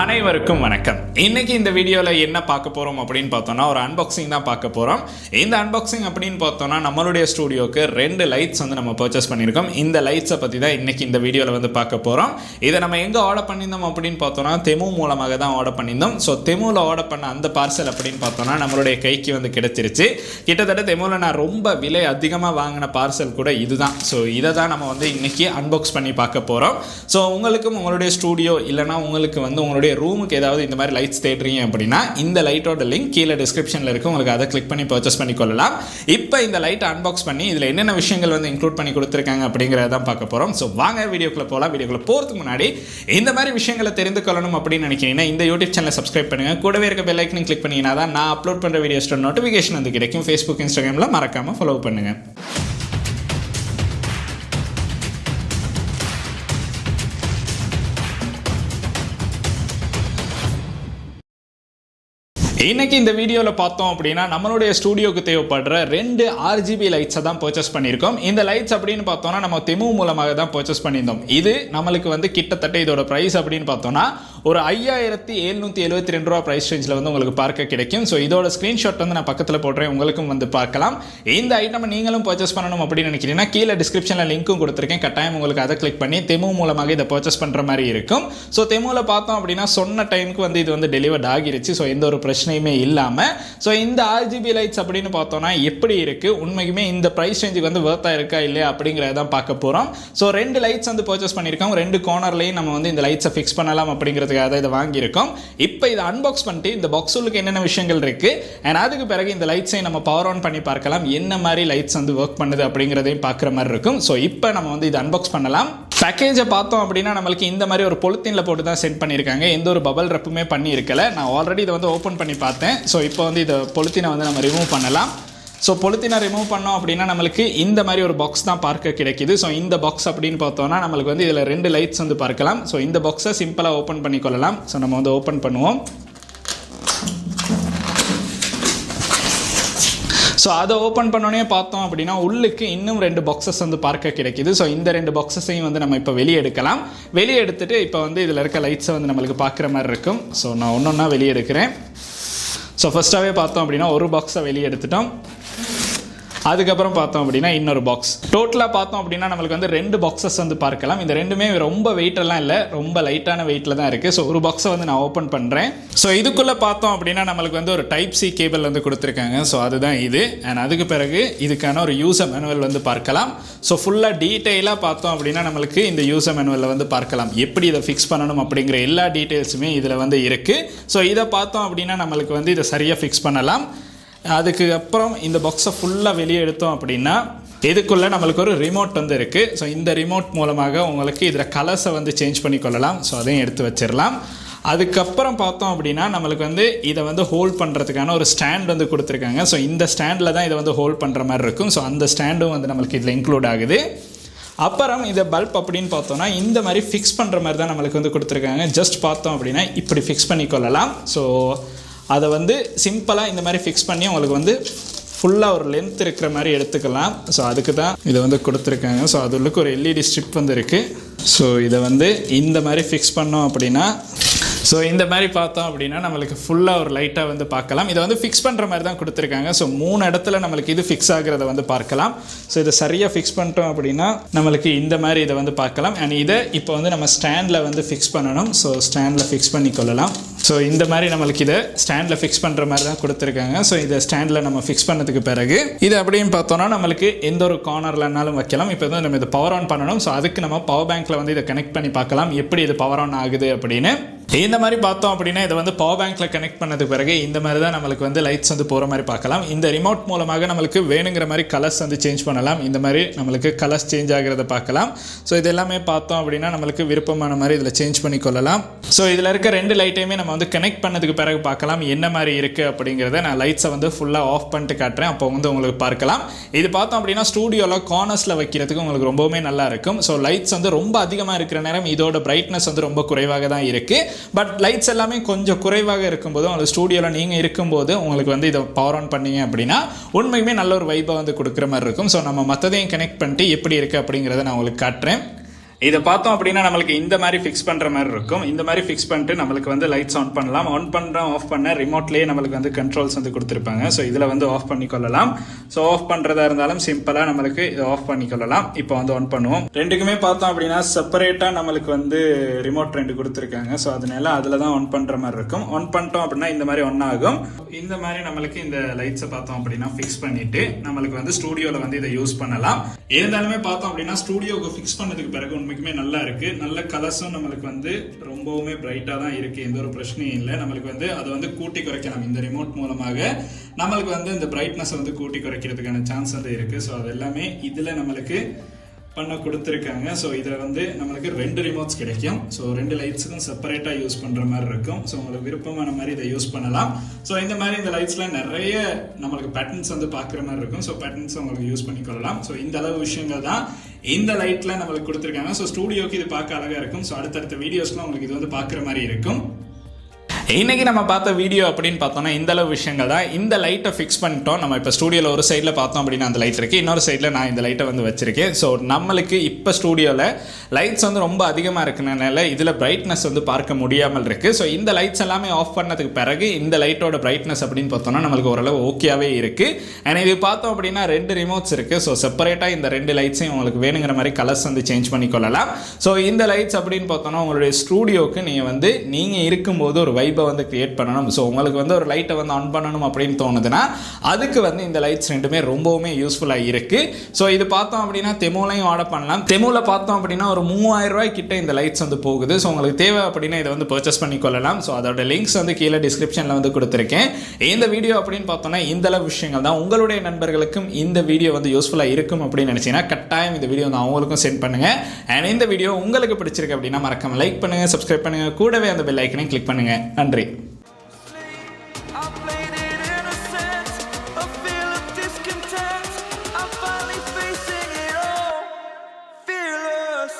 அனைவருக்கும் வணக்கம். இன்னைக்கு இந்த வீடியோல என்ன பார்க்க போறோம் அப்படின்னு பார்த்தோம்னா ஒரு அன்பாக்சிங் தான் பார்க்க போறோம். இந்த அன்பாக்சிங் அப்படின்னு பார்த்தோம்னா நம்மளுடைய ஸ்டுடியோக்கு 2 லைட்ஸ் வந்து நம்ம பர்ச்சேஸ் பண்ணியிருக்கோம். இந்த லைட்ஸை பற்றி தான் இன்னைக்கு இந்த வீடியோவில் வந்து பார்க்க போறோம். இதை நம்ம எங்கே ஆர்டர் பண்ணியிருந்தோம் அப்படின்னு பார்த்தோம்னா தெமு மூலமாக தான் ஆர்டர் பண்ணியிருந்தோம். ஸோ தெமுவில் ஆர்டர் பண்ண அந்த பார்சல் அப்படின்னு பார்த்தோம்னா நம்மளுடைய கைக்கு வந்து கிடைச்சிருச்சு. கிட்டத்தட்ட தெமுவில் நான் ரொம்ப விலை அதிகமாக வாங்கின பார்சல் கூட இதுதான். ஸோ இதை தான் நம்ம வந்து இன்னைக்கு அன்பாக்ஸ் பண்ணி பார்க்க போகிறோம். ஸோ உங்களுக்கும் உங்களுடைய ஸ்டுடியோ இல்லைனா உங்களுக்கு வந்து உங்களுடைய ரூமுக்கு ஏதாவது இந்த மாதிரி லைட்ஸ் தேடுறீங்க அப்படின்னா இந்த லைட்டோட லிங்க் கீழே டிஸ்கிரிப்ஷனில் இருக்கு. உங்களுக்கு அதை கிளிக் பண்ணி பர்ச்சேஸ் பண்ணிக்கொள்ளலாம். இப்போ இந்த லைட்டை அன்பாக்ஸ் பண்ணி இதில் என்னென்ன விஷயங்கள் வந்து இன்க்ளூட் பண்ணி கொடுத்துருக்காங்க அப்படிங்கிறத தான் பார்க்க போகிறோம். ஸோ வாங்க வீடியோக்குள்ளே போகலாம். வீடியோக்குள்ளே போகிறதுக்கு முன்னாடி இந்த மாதிரி விஷயங்களை தெரிந்து கொள்ளணும் அப்படின்னு நினைக்கிறீங்கன்னா இந்த யூடியூப் சேனலை சப்ஸ்கிரைப் பண்ணுங்கள். கூடவே இருக்க பெல் ஐக்கனை கிளிக் பண்ணிங்கன்னா தான் நான் அப்லோட் பண்ணுற வீடியோஸோட நோட்டிஃபிகேஷன் வந்து கிடைக்கும். ஃபேஸ்புக் இன்ஸ்டாகிராமில் மறக்காமல் ஃபாலோ பண்ணுங்கள். இன்னைக்கு இந்த வீடியோவில் பார்த்தோம் அப்படின்னா நம்மளுடைய ஸ்டுடியோக்கு தேவைப்படுற 2 RGB லைட்ஸை தான் பர்ச்சேஸ் பண்ணியிருக்கோம். இந்த லைட்ஸ் அப்படின்னு பார்த்தோம்னா நம்ம தெமு மூலமாக தான் பர்ச்சேஸ் பண்ணியிருந்தோம். இது நம்மளுக்கு வந்து கிட்டத்தட்ட இதோட ப்ரைஸ் அப்படின்னு பார்த்தோம்னா ஒரு 5772 ரூபா ப்ரைஸ் ரேஞ்சில் வந்து உங்களுக்கு பார்க்க கிடைக்கும். ஸோ இதோட ஸ்க்ரீன்ஷாட் வந்து நான் பக்கத்தில் போடுறேன், உங்களுக்கும் வந்து பார்க்கலாம். இந்த ஐட்டம் நீங்களும் பர்ச்சேஸ் பண்ணணும் அப்படின்னு நினைக்கிறீங்கன்னா கீழே டிஸ்கிரிப்ஷனில் லிங்க்கும் கொடுத்துருக்கேன். கட்டாயம் உங்களுக்கு அதை கிளிக் பண்ணி தெமு மூலமாக இதை பர்ச்சேஸ் பண்ணுற மாதிரி இருக்கும். ஸோ தெமுவில் பார்த்தோம் அப்படின்னா சொன்ன டைமுக்கு வந்து இது வந்து டெலிவர்ட் ஆகிருச்சு. ஸோ எந்த ஒரு பிரச்சனையுமே இல்லாமல் ஸோ இந்த RGB லைட்ஸ் அப்படின்னு பார்த்தோம்னா எப்படி இருக்குது, உண்மைக்குமே இந்த ப்ரைஸ் ரேஞ்சுக்கு வந்து வர்த்தா இருக்கா இல்லையா அப்படிங்கிறதான் பார்க்க போகிறோம். ஸோ 2 லைட்ஸ் வந்து பர்ச்சேஸ் பண்ணியிருக்கோம். 2 கார்னர்லையும் நம்ம வந்து இந்த லைட்ஸை ஃபிக்ஸ் பண்ணலாம் அப்படிங்கிறதுக்காக தான் இதை வாங்கியிருக்கோம். இப்போ இதை அன்பாக்ஸ் பண்ணிட்டு இந்த பாக்ஸுக்கு என்னென்ன விஷயங்கள் இருக்குது அண்ட் அதுக்கு பிறகு இந்த லைட்ஸை நம்ம பவர் ஆன் பண்ணி பார்க்கலாம். என்ன மாதிரி லைட்ஸ் வந்து ஒர்க் பண்ணுது அப்படிங்கிறதையும் பார்க்குற மாதிரி இருக்கும். ஸோ இப்போ நம்ம வந்து இதை அன்பாக்ஸ் பண்ணலாம். பேக்கேஜை பார்த்தோம் அப்படின்னா நம்மளுக்கு இந்த மாதிரி ஒரு பொலித்தீனில் போட்டு தான் சென்ட் பண்ணியிருக்காங்க. எந்த ஒரு பபல் ரப்புமே பண்ணி இருக்கல. நான் ஆல்ரெடி இதை வந்து ஓப்பன் பண்ணி பார்த்தேன். ஸோ இப்போ வந்து இதை பொலித்தீனை வந்து நம்ம ரிமூவ் பண்ணலாம். ஸோ பொலித்தீனை ரிமூவ் பண்ணோம் அப்படின்னா நம்மளுக்கு இந்த மாதிரி ஒரு பாக்ஸ் தான் பார்க்க கிடைக்குது. ஸோ இந்த பாக்ஸ் அப்படின்னு பார்த்தோம்னா நம்மளுக்கு வந்து இதில் 2 லைட்ஸ் வந்து பார்க்கலாம். ஸோ இந்த பாக்ஸை சிம்பிளாக ஓப்பன் பண்ணிக்கொள்ளலாம். ஸோ நம்ம வந்து ஓப்பன் பண்ணுவோம். ஸோ அதை ஓப்பன் பண்ணோன்னே பார்த்தோம் அப்படின்னா உள்ளுக்கு இன்னும் 2 பாக்ஸஸ் வந்து பார்க்க கிடைக்குது. ஸோ இந்த 2 பாக்ஸஸையும் வந்து நம்ம இப்போ வெளியே எடுக்கலாம். வெளியே எடுத்துகிட்டு இப்போ வந்து இதில் இருக்க லைட்ஸை வந்து நம்மளுக்கு பார்க்குற மாதிரி இருக்கும். ஸோ நான் ஒன்றா வெளியே எடுக்கிறேன். ஸோ ஃபஸ்ட்டாகவே பார்த்தோம் அப்படின்னா ஒரு பாக்ஸை வெளியே எடுத்துட்டோம். அதுக்கப்புறம் பார்த்தோம் அப்படின்னா இன்னொரு பாக்ஸ். டோட்டலாக பார்த்தோம் அப்படின்னா நம்மளுக்கு வந்து 2 பாக்ஸஸ் வந்து பார்க்கலாம். இந்த ரெண்டுமே ரொம்ப வெயிட்டெல்லாம் இல்லை, ரொம்ப லைட்டான வெயிட்டில் தான் இருக்குது. ஸோ ஒரு பாக்ஸை வந்து நான் ஓப்பன் பண்ணுறேன். ஸோ இதுக்குள்ளே பார்த்தோம் அப்படின்னா நம்மளுக்கு வந்து ஒரு Type-C கேபிள் வந்து கொடுத்துருக்காங்க. ஸோ அதுதான் இது. அண்ட் அதுக்கு பிறகு இதுக்கான ஒரு யூசர் மேனுவல் வந்து பார்க்கலாம். ஸோ ஃபுல்லாக டீட்டெயிலாக பார்த்தோம் அப்படின்னா நம்மளுக்கு இந்த யூசர் மேனுவலில் வந்து பார்க்கலாம். எப்படி இதை ஃபிக்ஸ் பண்ணணும் அப்படிங்கிற எல்லா டீட்டெயில்ஸுமே இதில் வந்து இருக்குது. ஸோ இதை பார்த்தோம் அப்படின்னா நம்மளுக்கு வந்து இதை சரியாக ஃபிக்ஸ் பண்ணலாம். அதுக்கு அப்புறம் இந்த பாக்ஸை ஃபுல்லாக வெளியே எடுத்தோம் அப்படின்னா இதுக்குள்ளே நம்மளுக்கு ஒரு ரிமோட் வந்து இருக்குது. ஸோ இந்த ரிமோட் மூலமாக உங்களுக்கு இதில் கலர்ஸை வந்து சேஞ்ச் பண்ணிக்கொள்ளலாம். ஸோ அதையும் எடுத்து வச்சிடலாம். அதுக்கப்புறம் பார்த்தோம் அப்படின்னா நம்மளுக்கு வந்து இதை வந்து ஹோல்ட் பண்ணுறதுக்கான ஒரு ஸ்டாண்ட் வந்து கொடுத்துருக்காங்க. ஸோ இந்த ஸ்டாண்டில் தான் இதை வந்து ஹோல்ட் பண்ணுற மாதிரி இருக்கும். ஸோ அந்த ஸ்டாண்டும் வந்து நம்மளுக்கு இதில் இன்க்ளூட் ஆகுது. அப்புறம் இதை பல்ப் அப்படின்னு பார்த்தோன்னா இந்த மாதிரி ஃபிக்ஸ் பண்ணுற மாதிரி தான் நம்மளுக்கு வந்து கொடுத்துருக்காங்க. ஜஸ்ட் பார்த்தோம் அப்படின்னா இப்படி ஃபிக்ஸ் பண்ணிக்கொள்ளலாம். ஸோ அதை வந்து சிம்பிளாக இந்த மாதிரி ஃபிக்ஸ் பண்ணி உங்களுக்கு வந்து ஃபுல்லாக ஒரு லென்த் இருக்கிற மாதிரி எடுத்துக்கலாம். ஸோ அதுக்கு தான் இதை வந்து கொடுத்துருக்காங்க. ஸோ அதுக்கு ஒரு LED ஸ்ட்ரிப் வந்து இருக்குது. ஸோ இதை வந்து இந்த மாதிரி ஃபிக்ஸ் பண்ணோம் அப்படின்னா ஸோ இந்த மாதிரி பார்த்தோம் அப்படின்னா நம்மளுக்கு ஃபுல்லாக ஒரு லைட்டாக வந்து பார்க்கலாம். இதை வந்து ஃபிக்ஸ் பண்ணுற மாதிரி தான் கொடுத்துருக்காங்க. ஸோ 3 இடத்துல நம்மளுக்கு இது ஃபிக்ஸ் ஆகிறத வந்து பார்க்கலாம். ஸோ இதை சரியாக ஃபிக்ஸ் பண்ணிட்டோம் அப்படின்னா நம்மளுக்கு இந்த மாதிரி இதை வந்து பார்க்கலாம். அண்ட் இதை இப்போ வந்து நம்ம ஸ்டாண்டில் வந்து ஃபிக்ஸ் பண்ணணும். ஸோ ஸ்டாண்டில் ஃபிக்ஸ் பண்ணிக்கொள்ளலாம். ஸோ இந்த மாதிரி நம்மளுக்கு இதை ஸ்டாண்டில் ஃபிக்ஸ் பண்ணுற மாதிரி தான் கொடுத்துருக்காங்க. ஸோ இதை ஸ்டாண்டில் நம்ம ஃபிக்ஸ் பண்ணதுக்கு பிறகு இது அப்படின்னு பார்த்தோன்னா நம்மளுக்கு எந்த ஒரு கார்னர்லனாலும் வைக்கலாம். இப்போ வந்து நம்ம இதை பவர் ஆன் பண்ணணும். ஸோ அதுக்கு நம்ம பவர் பேங்க்கில் வந்து இதை கனெக்ட் பண்ணி பார்க்கலாம் எப்படி இது பவர் ஆன் ஆகுது அப்படின்னு. இந்த மாதிரி பார்த்தோம் அப்படின்னா இதை வந்து பவர் பேங்க்கில் கனெக்ட் பண்ணதுக்கு பிறகு இந்த மாதிரி தான் நம்மளுக்கு வந்து லைட்ஸ் வந்து போகிற மாதிரி பார்க்கலாம். இந்த ரிமோட் மூலமாக நம்மளுக்கு வேணுங்கிற மாதிரி கலர்ஸ் வந்து சேஞ்ச் பண்ணலாம். இந்த மாதிரி நம்மளுக்கு கலர்ஸ் சேஞ்ச் ஆகிறத பார்க்கலாம். ஸோ இது எல்லாமே பார்த்தோம் அப்படின்னா நம்மளுக்கு விருப்பமான மாதிரி இதில் சேஞ்ச் பண்ணிக்கொள்ளலாம். ஸோ இதில் இருக்க 2 லைட்டையுமே நம்ம வந்து கனெக்ட் பண்ணதுக்கு பிறகு பார்க்கலாம் என்ன மாதிரி இருக்குது அப்படிங்கிறத. நான் லைட்ஸை வந்து ஃபுல்லாக ஆஃப் பண்ணிட்டு காட்டுறேன். அப்போ வந்து உங்களுக்கு பார்க்கலாம். இது பார்த்தோம் அப்படின்னா ஸ்டூடியோவில் கார்னர்ஸில் வைக்கிறதுக்கு உங்களுக்கு ரொம்பவுமே நல்லா இருக்கும். ஸோ லைட்ஸ் வந்து ரொம்ப அதிகமாக இருக்கிற நேரம் இதோட பிரைட்னஸ் வந்து ரொம்ப குறைவாக தான் இருக்குது. பட் லைட்ஸ் எல்லாமே கொஞ்சம் குறைவாக இருக்கும்போது உங்களுக்கு ஸ்டூடியோவில் நீங்கள் இருக்கும்போது உங்களுக்கு வந்து இதை பவர் ஆன் பண்ணீங்க அப்படின்னா உண்மையுமே நல்ல ஒரு வைப்பை வந்து கொடுக்குற மாதிரி இருக்கும். ஸோ நம்ம மற்றதையும் கனெக்ட் பண்ணிட்டு எப்படி இருக்குது அப்படிங்கிறத நான் உங்களுக்கு காட்டுறேன். இதை பார்த்தோம் அப்படின்னா நம்மளுக்கு இந்த மாதிரி ஃபிக்ஸ் பண்ணுற மாதிரி இருக்கும். இந்த மாதிரி ஃபிக்ஸ் பண்ணிட்டு நம்மளுக்கு வந்து லைட்ஸ் ஆன் பண்ணலாம். ஆன் பண்ணுறோம் ஆஃப் பண்ண ரிமோட்லேயே நம்மளுக்கு வந்து கண்ட்ரோல்ஸ் வந்து கொடுத்துருப்பாங்க. ஸோ இதில் வந்து ஆஃப் பண்ணிக்கொள்ளலாம். ஸோ ஆஃப் பண்ணுறதா இருந்தாலும் சிம்பிளாக நம்மளுக்கு இதை ஆஃப் பண்ணிக்கொள்ளலாம். இப்போ வந்து ஆன் பண்ணுவோம். ரெண்டுக்குமே பார்த்தோம் அப்படின்னா செப்பரேட்டாக நம்மளுக்கு வந்து ரிமோட் ரெண்டு கொடுத்துருக்காங்க. ஸோ அதனால அதில் தான் ஆன் பண்ணுற மாதிரி இருக்கும். ஆன் பண்ணிட்டோம் அப்படின்னா இந்த மாதிரி ஒன் ஆகும். இந்த மாதிரி நம்மளுக்கு இந்த லைட்ஸை பார்த்தோம் அப்படின்னா ஃபிக்ஸ் பண்ணிட்டு நம்மளுக்கு வந்து ஸ்டூடியோவில் வந்து இதை யூஸ் பண்ணலாம். இருந்தாலுமே பார்த்தோம் அப்படின்னா ஸ்டூடியோவுக்கு ஃபிக்ஸ் பண்ணதுக்கு பிறகு உண்மைக்குமே நல்லா இருக்கு. நல்ல கலர்ஸும் நம்மளுக்கு வந்து ரொம்பவுமே பிரைட்டா தான் இருக்கு. எந்த ஒரு பிரச்சனையும் இல்லை. நம்மளுக்கு வந்து அதை வந்து கூட்டி குறைக்கலாம். இந்த ரிமோட் மூலமாக நம்மளுக்கு வந்து இந்த பிரைட்னஸ் வந்து கூட்டி குறைக்கிறதுக்கான சான்ஸ் வந்து இருக்கு. ஸோ அது எல்லாமே இதுல நம்மளுக்கு பண்ண கொடுத்துருக்காங்க. ஸோ இதில் வந்து நம்மளுக்கு 2 ரிமோட்ஸ் கிடைக்கும். ஸோ 2 லைட்ஸுக்கும் செப்பரேட்டாக யூஸ் பண்ணுற மாதிரி இருக்கும். ஸோ உங்களுக்கு விருப்பமான மாதிரி இதை யூஸ் பண்ணலாம். ஸோ இந்த மாதிரி இந்த லைட்ஸில் நிறைய நம்மளுக்கு பேட்டர்ன்ஸ் வந்து பார்க்குற மாதிரி இருக்கும். ஸோ பேட்டர்ன்ஸ் உங்களுக்கு யூஸ் பண்ணிக்கொள்ளலாம். ஸோ இந்த அளவு விஷயங்கள் தான் இந்த லைட்டில் நம்மளுக்கு கொடுத்துருக்காங்க. ஸோ ஸ்டூடியோக்கு இது பார்க்க அழகாக இருக்கும். ஸோ அடுத்தடுத்த வீடியோஸ்லாம் உங்களுக்கு இது வந்து பார்க்குற மாதிரி இருக்கும். இன்னைக்கு நம்ம பார்த்த வீடியோ அப்படின்னு பார்த்தோம்னா இந்த அளவு விஷயங்கள் தான். இந்த லைட்டை ஃபிக்ஸ் பண்ணிட்டோம். நம்ம இப்போ ஸ்டூடியோவில் ஒரு சைடில் பார்த்தோம் அப்படின்னா அந்த லைட் இருக்குது. இன்னொரு சைடில் நான் இந்த லைட்டை வந்து வச்சிருக்கேன். ஸோ நம்மளுக்கு இப்போ ஸ்டூடியோவில் லைட்ஸ் வந்து ரொம்ப அதிகமாக இருக்கிறனால இதில் பிரைட்னஸ் வந்து பார்க்க முடியாமல் இருக்குது. ஸோ இந்த லைட்ஸ் எல்லாமே ஆஃப் பண்ணதுக்கு பிறகு இந்த லைட்டோட பிரைட்னஸ் அப்படின்னு பார்த்தோம்னா நம்மளுக்கு ஓரளவு ஓகேவே இருக்குது. அண்ட் இது பார்த்தோம் அப்படின்னா 2 ரிமோட்ஸ் இருக்குது. ஸோ செப்பரேட்டாக இந்த 2 லைட்ஸையும் உங்களுக்கு வேணுங்கிற மாதிரி கலர்ஸ் வந்து சேஞ்ச் பண்ணிக்கொள்ளலாம். ஸோ இந்த லைட்ஸ் அப்படின்னு பார்த்தோம்னா உங்களுடைய ஸ்டூடியோவுக்கு நீங்கள் இருக்கும்போது ஒரு வைப் வந்து கிரியேட் பண்ணணும். ஸோ உங்களுக்கு வந்து ஒரு லைட்டை வந்து ஆன் பண்ணணும் அப்படின்னு தோணுதுன்னா அதுக்கு வந்து இந்த லைட்ஸ் ரெண்டுமே ரொம்பவுமே யூஸ்ஃபுல்லாக இருக்கு. ஸோ இது பார்த்தோம் அப்படின்னா தெமோலையும் ஆர்டர் பண்ணலாம். தெமோல பார்த்தோம் அப்படின்னா ஒரு 3000 ரூபாய் கிட்ட இந்த லைட்ஸ் வந்து போகுது. ஸோ உங்களுக்கு தேவை அப்படின்னா இதை வந்து பர்ச்சேஸ் பண்ணிக்கொள்ளலாம். ஸோ அதோட லிங்க்ஸ் வந்து கீழே டிஸ்கிரிப்ஷனில் வந்து கொடுத்துருக்கேன். இந்த வீடியோ அப்படின்னு பார்த்தோம்னா இந்த அளவு விஷயங்கள் தான். உங்களுடைய நண்பர்களுக்கும் இந்த வீடியோ வந்து யூஸ்ஃபுல்லாக இருக்கும் அப்படின்னு நினைச்சீங்கன்னா கட்டாயம் இந்த வீடியோ வந்து அவங்களுக்கும் சென்ட் பண்ணுங்க. அண்ட் இந்த வீடியோ உங்களுக்கு பிடிச்சிருக்கு அப்படின்னா மறக்காம லைக் பண்ணுங்க, சப்ஸ்கிரைப் பண்ணுங்க, கூடவே அந்த பெல் ஐக்கனையும் கிளிக் பண்ணுங்க. நன்றி. Fearless.